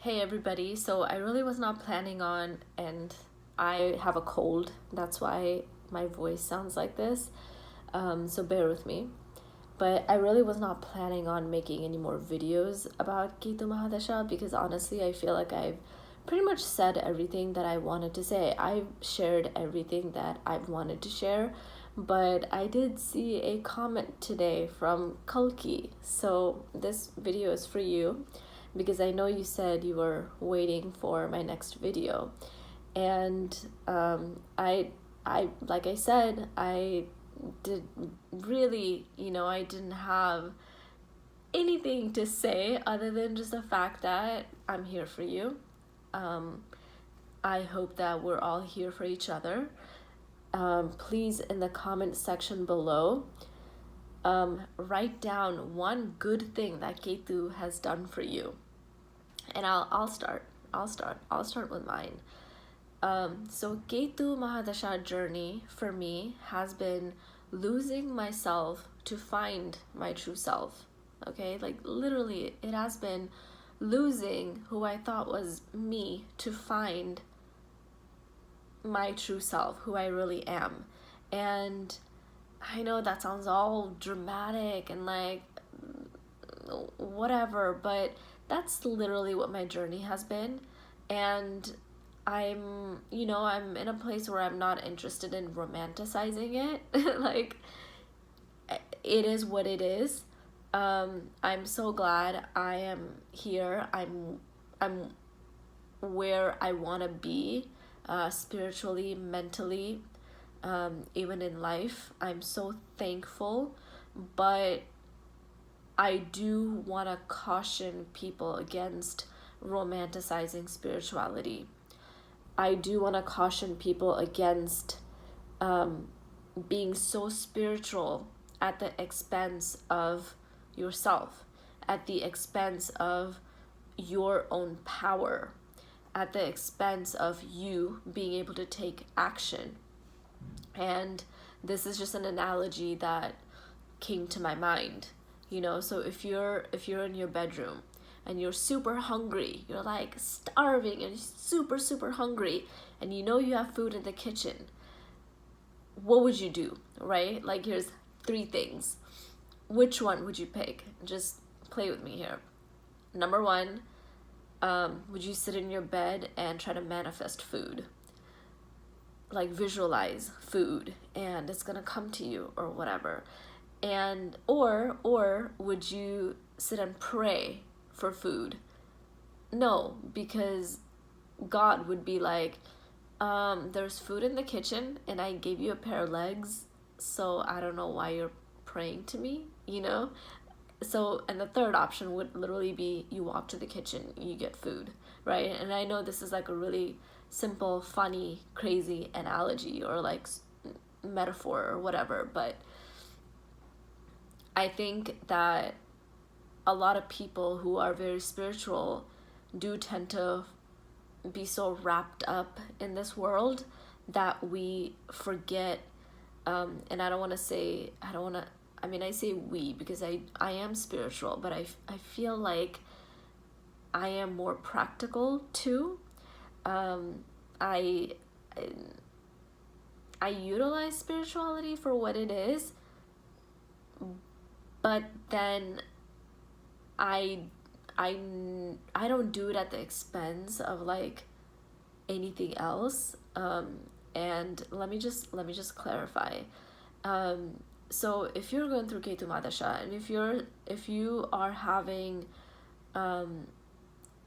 Hey everybody, so I really was not planning on, and I have a cold, that's why my voice sounds like this, so bear with me. But I really was not planning on making any more videos about Ketu Mahadasha because honestly I feel like I've pretty much said everything that I wanted to say. I've shared everything that I've wanted to share, but I did see a comment today from Kalki, so this video is for you because I know you said you were waiting for my next video, and I like I said, I did really, I didn't have anything to say other than just the fact that I'm here for you. I hope that we're all here for each other. Please, in the comment section below, write down one good thing that Ketu has done for you. And I'll start with mine. So Ketu Mahadasha journey for me has been losing myself to find my true self. Okay, like literally it has been losing who I thought was me to find my true self, who I really am. And I know that sounds all dramatic and like whatever, but that's literally what my journey has been. And I'm in a place where I'm not interested in romanticizing it. Like, it is what it is. I'm so glad I am here. I'm where I want to be, spiritually, mentally, even in life. I'm so thankful, but I do want to caution people against romanticizing spirituality. I do want to caution people against being so spiritual at the expense of yourself, at the expense of your own power, at the expense of you being able to take action. And this is just an analogy that came to my mind. So if you're in your bedroom and you're super hungry, you're like starving and super hungry, and you have food in the kitchen, what would you do, right? Like, here's 3 things. Which one would you pick? Just play with me here. Number 1, would you sit in your bed and try to manifest food? Like, visualize food and it's gonna come to you or whatever. And or would you sit and pray for food? No, because God would be like, there's food in the kitchen and I gave you a pair of legs, so I don't know why you're praying to me, So, and the third option would literally be you walk to the kitchen, you get food, right? And I know this is like a really simple, funny, crazy analogy or like metaphor or whatever, but I think that a lot of people who are very spiritual do tend to be so wrapped up in this world that we forget, and I say we because I am spiritual, but I feel like I am more practical too. I utilize spirituality for what it is, but then I don't do it at the expense of like anything else. And let me just clarify. So if you're going through Ketu Mahadasha, and if you are having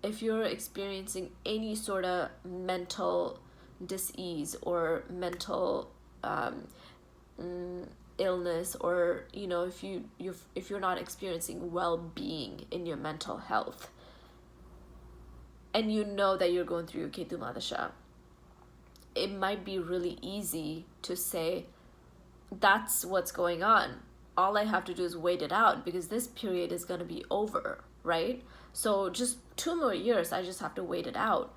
if you're experiencing any sort of mental dis-ease or mental illness, or if you're not experiencing well-being in your mental health, and that you're going through your Ketu Mahadasha, it might be really easy to say, that's what's going on. All I have to do is wait it out because this period is going to be over, right? So just 2 more years, I just have to wait it out.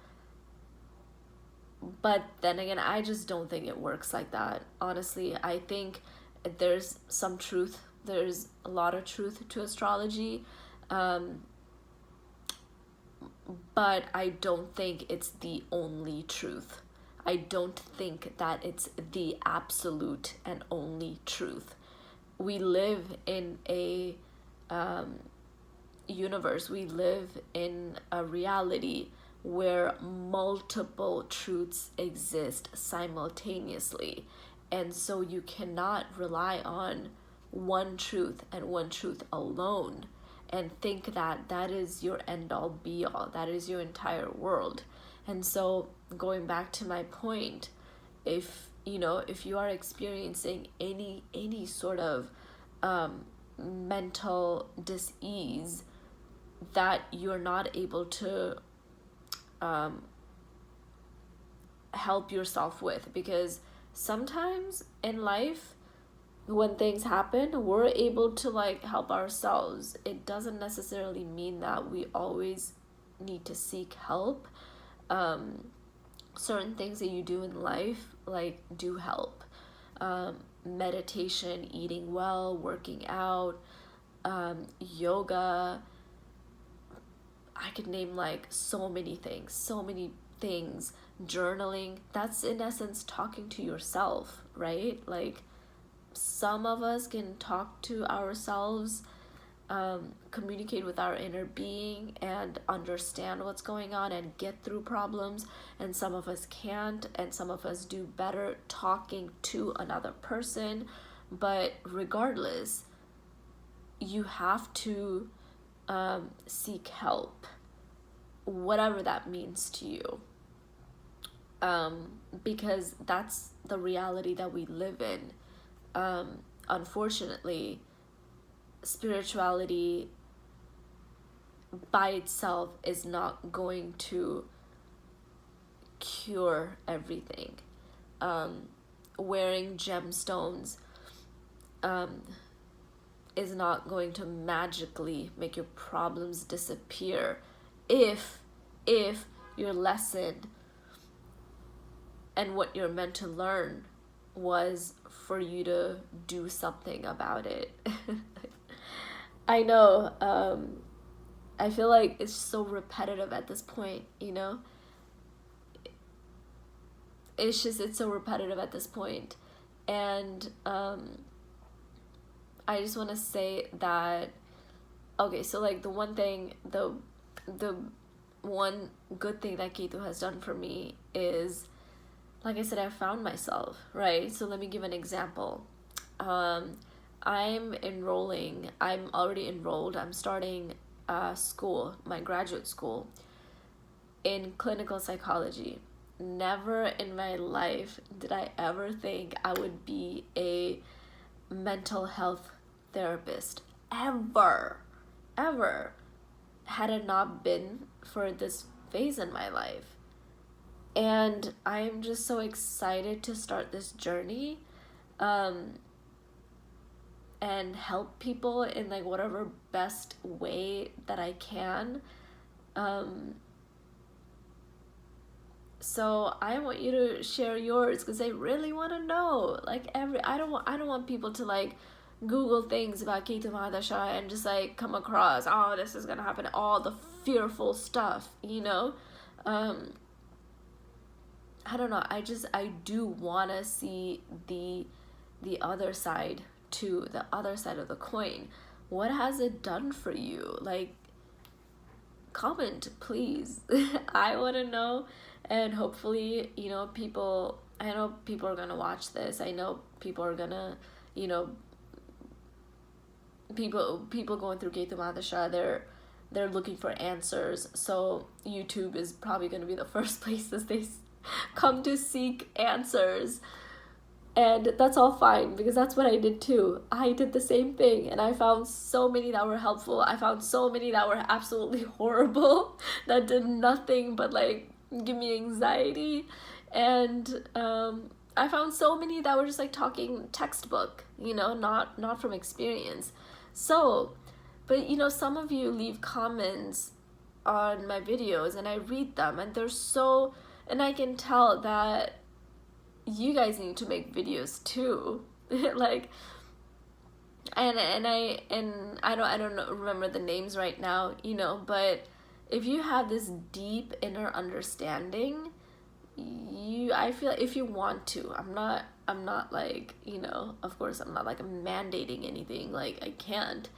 But then again, I just don't think it works like that. Honestly, I think there's some truth. There's a lot of truth to astrology. but I don't think it's the only truth. I don't think that it's the absolute and only truth. We live in a universe, we live in a reality where multiple truths exist simultaneously. And so you cannot rely on one truth and one truth alone and think that that is your end all be all, that is your entire world. And so going back to my point, if you are experiencing any sort of mental dis-ease that you're not able to help yourself with, because sometimes in life when things happen we're able to like help ourselves. It doesn't necessarily mean that we always need to seek help. Certain things that you do in life like do help. Meditation, eating well, working out, yoga. I could name like so many things. Journaling, that's in essence talking to yourself, right? Like some of us can talk to ourselves, communicate with our inner being and understand what's going on and get through problems, and some of us can't, and some of us do better talking to another person. But regardless, you have to seek help, whatever that means to you, because that's the reality that we live in. Unfortunately, spirituality by itself is not going to cure everything. Wearing gemstones is not going to magically make your problems disappear if your lesson and what you're meant to learn was for you to do something about it. I know, I feel like it's so repetitive at this point, it's so repetitive at this point. And I just want to say that, okay, so like the one good thing that Ketu has done for me is, like I said, I found myself, right? So let me give an example. I'm already enrolled. I'm starting school, my graduate school in clinical psychology. Never in my life did I ever think I would be a mental health therapist. Ever. Had it not been for this phase in my life. And I'm just so excited to start this journey, and help people in like whatever best way that I can. So I want you to share yours, because I really want to know. Like I don't want people to like Google things about Ketu Mahadasha and just like come across, oh, this is gonna happen, all the fearful stuff, I don't know. I do want to see the other side too, the other side of the coin. What has it done for you? Like, comment, please. I want to know. And hopefully, people, I know people are going to watch this. I know people are going to, people going through Ketu Mahadasha, they're looking for answers. So YouTube is probably going to be the first place that they come to seek answers. And that's all fine, because that's what I did too. I did the same thing, and I found so many that were helpful. I found so many that were absolutely horrible, that did nothing but like give me anxiety. And I found so many that were just like talking textbook, not from experience. So, but some of you leave comments on my videos and I read them, and and I can tell that you guys need to make videos too. Like, and I don't remember the names right now, but if you have this deep inner understanding, I feel if you want to, I'm not like, of course I'm not like mandating anything, like I can't.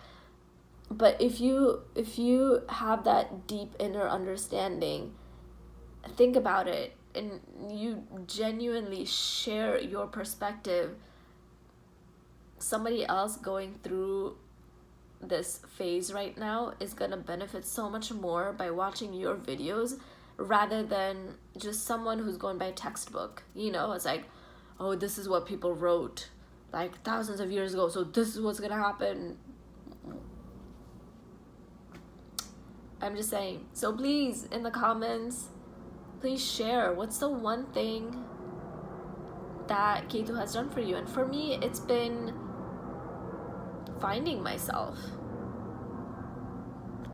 But if you have that deep inner understanding, think about it, and you genuinely share your perspective, somebody else going through this phase right now is gonna benefit so much more by watching your videos rather than just someone who's going by textbook. It's like, oh, this is what people wrote like thousands of years ago, so this is what's gonna happen. I'm just saying. So please, in the comments, please share what's the one thing that Ketu has done for you. And for me, it's been finding myself.